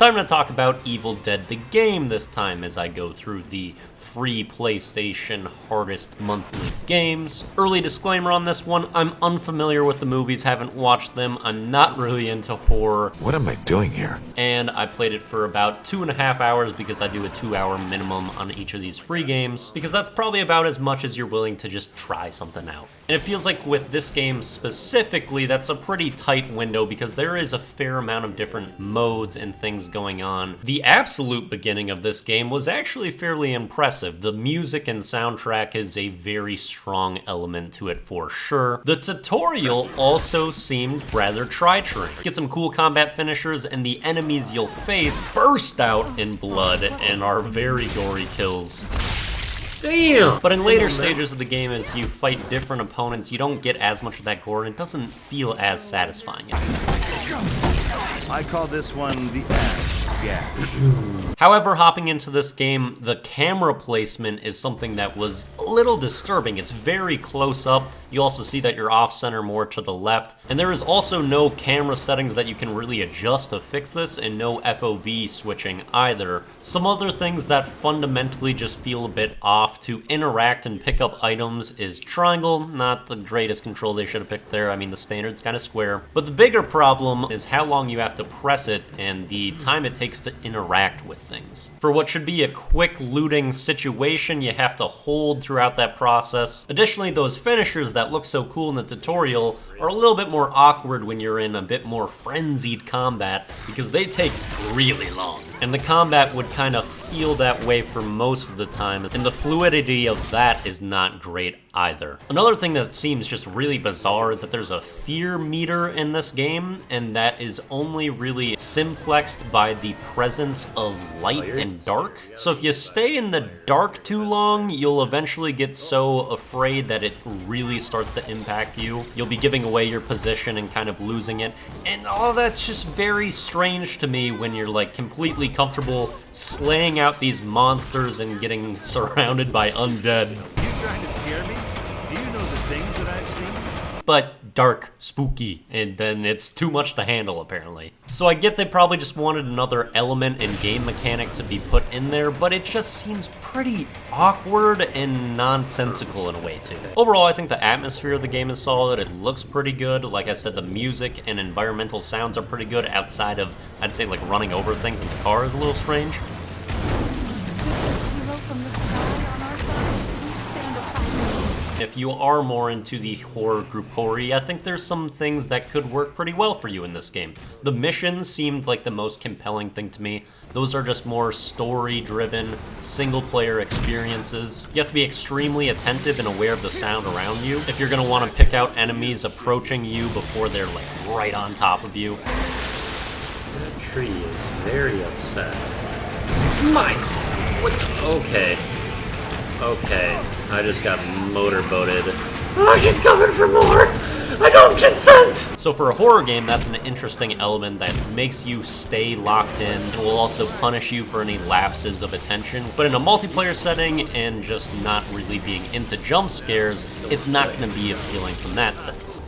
Time to talk about Evil Dead the game this time as I go through the free PlayStation Heartust monthly games. Early disclaimer on this one, I'm unfamiliar with the movies, haven't watched them, I'm not really into horror. What am I doing here? And I played it for about 2.5 hours because I do a 2-hour minimum on each of these free games, because that's probably about as much as you're willing to just try something out. And it feels like with this game specifically, that's a pretty tight window because there is a fair amount of different modes and things going on. The absolute beginning of this game was actually fairly impressive. The music and soundtrack is a very strong element to it for sure. The tutorial also seemed rather Tryturing. Get some cool combat finishers and the enemies you'll face burst out in blood and are very gory kills. Damn! But in later stages of the game, as you fight different opponents, you don't get as much of that gore and it doesn't feel as satisfying. I call this one the Ash Gash. However, hopping into this game, the camera placement is something that was a little disturbing. It's very close up. You also see that you're off-center more to the left. And there is also no camera settings that you can really adjust to fix this, and no FOV switching either. Some other things that fundamentally just feel a bit off. To interact and pick up items is triangle, not the greatest control they should have picked there. I mean, the standard's kind of square. But the bigger problem is how long you have to press it and the time it takes to interact with things. For what should be a quick looting situation, you have to hold throughout that process. Additionally, those finishers that look so cool in the tutorial are a little bit more awkward when you're in a bit more frenzied combat because they take really long. And the combat would kind of feel that way for most of the time, and the fluidity of that is not great either. Another thing that seems just really bizarre is that there's a fear meter in this game, and that is only really simplexed by the presence of light and dark. So if you stay in the dark too long, you'll eventually get so afraid that it really starts to impact you. You'll be giving away your position and kind of losing it, and all that's just very strange to me when you're like completely comfortable slaying out these monsters and getting surrounded by undead. You trying to scare me? Do you know the things that I've seen? But dark, spooky, and then it's too much to handle apparently. So I get they probably just wanted another element and game mechanic to be put in there, but it just seems pretty awkward and nonsensical in a way too. Overall, I think the atmosphere of the game is solid, it looks pretty good. Like I said, the music and environmental sounds are pretty good outside of, I'd say, like running over things in the car is a little strange. If you are more into the horror Grupory, I think there's some things that could work pretty well for you in this game. The missions seemed like the most compelling thing to me. Those are just more story-driven, single-player experiences. You have to be extremely attentive and aware of the sound around you if you're going to want to pick out enemies approaching you before they're like right on top of you. That tree is very upset. Okay. Okay, I just got motorboated. Oh, he's coming for more! I don't consent! So for a horror game, that's an interesting element that makes you stay locked in and will also punish you for any lapses of attention. But in a multiplayer setting and just not really being into jump scares, it's not going to be appealing from that sense.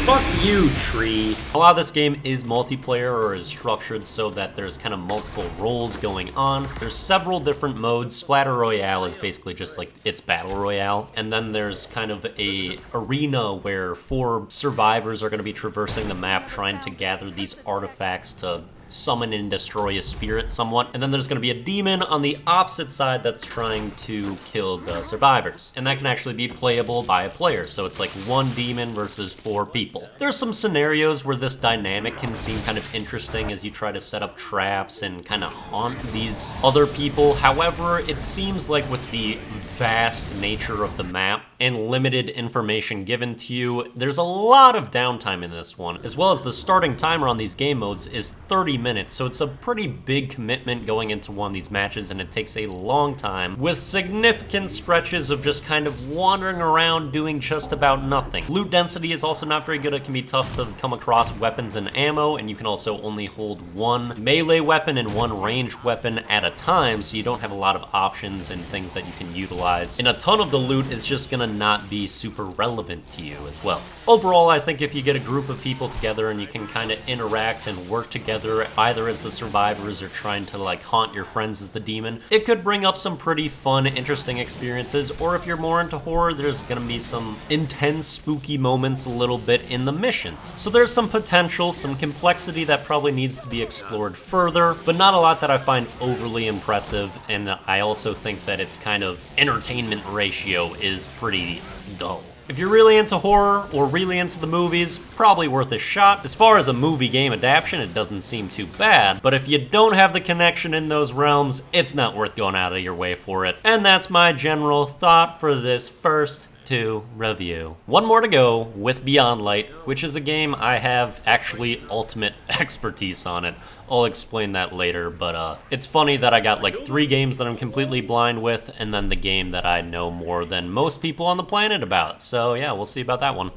Fuck you, tree. A lot of this game is multiplayer or is structured so that there's kind of multiple roles going on. There's several different modes. Splatter Royale is basically just like it's Battle Royale. And then there's kind of a arena where 4 survivors are going to be traversing the map trying to gather these artifacts to summon and destroy a spirit somewhat. And then there's going to be a demon on the opposite side that's trying to kill the survivors. And that can actually be playable by a player. So it's like 1 demon versus 4 people. There's some scenarios where this dynamic can seem kind of interesting as you try to set up traps and kind of haunt these other people. However, it seems like with the vast nature of the map and limited information given to you, there's a lot of downtime in this one, as well as the starting timer on these game modes is 30 minutes, so it's a pretty big commitment going into one of these matches, and it takes a long time, with significant stretches of just kind of wandering around doing just about nothing. Loot density is also not very good. It can be tough to come across weapons and ammo, and you can also only hold 1 melee weapon and 1 ranged weapon at a time, so you don't have a lot of options and things that you can utilize realize, and a ton of the loot is just gonna not be super relevant to you as well. Overall, I think if you get a group of people together and you can kind of interact and work together, either as the survivors or trying to like haunt your friends as the demon, it could bring up some pretty fun, interesting experiences. Or if you're more into horror, there's gonna be some intense, spooky moments a little bit in the missions. So there's some potential, some complexity that probably needs to be explored further, but not a lot that I find overly impressive, and I also think that its kind of entertainment ratio is pretty dull. If you're really into horror or really into the movies, probably worth a shot. As far as a movie game adaptation, it doesn't seem too bad, but if you don't have the connection in those realms, it's not worth going out of your way for it. And that's my general thought for this first to review. One more to go with Beyond Light, which is a game I have actually ultimate expertise on it. I'll explain that later, but it's funny that I got like 3 games that I'm completely blind with, and then the game that I know more than most people on the planet about. So yeah, we'll see about that one.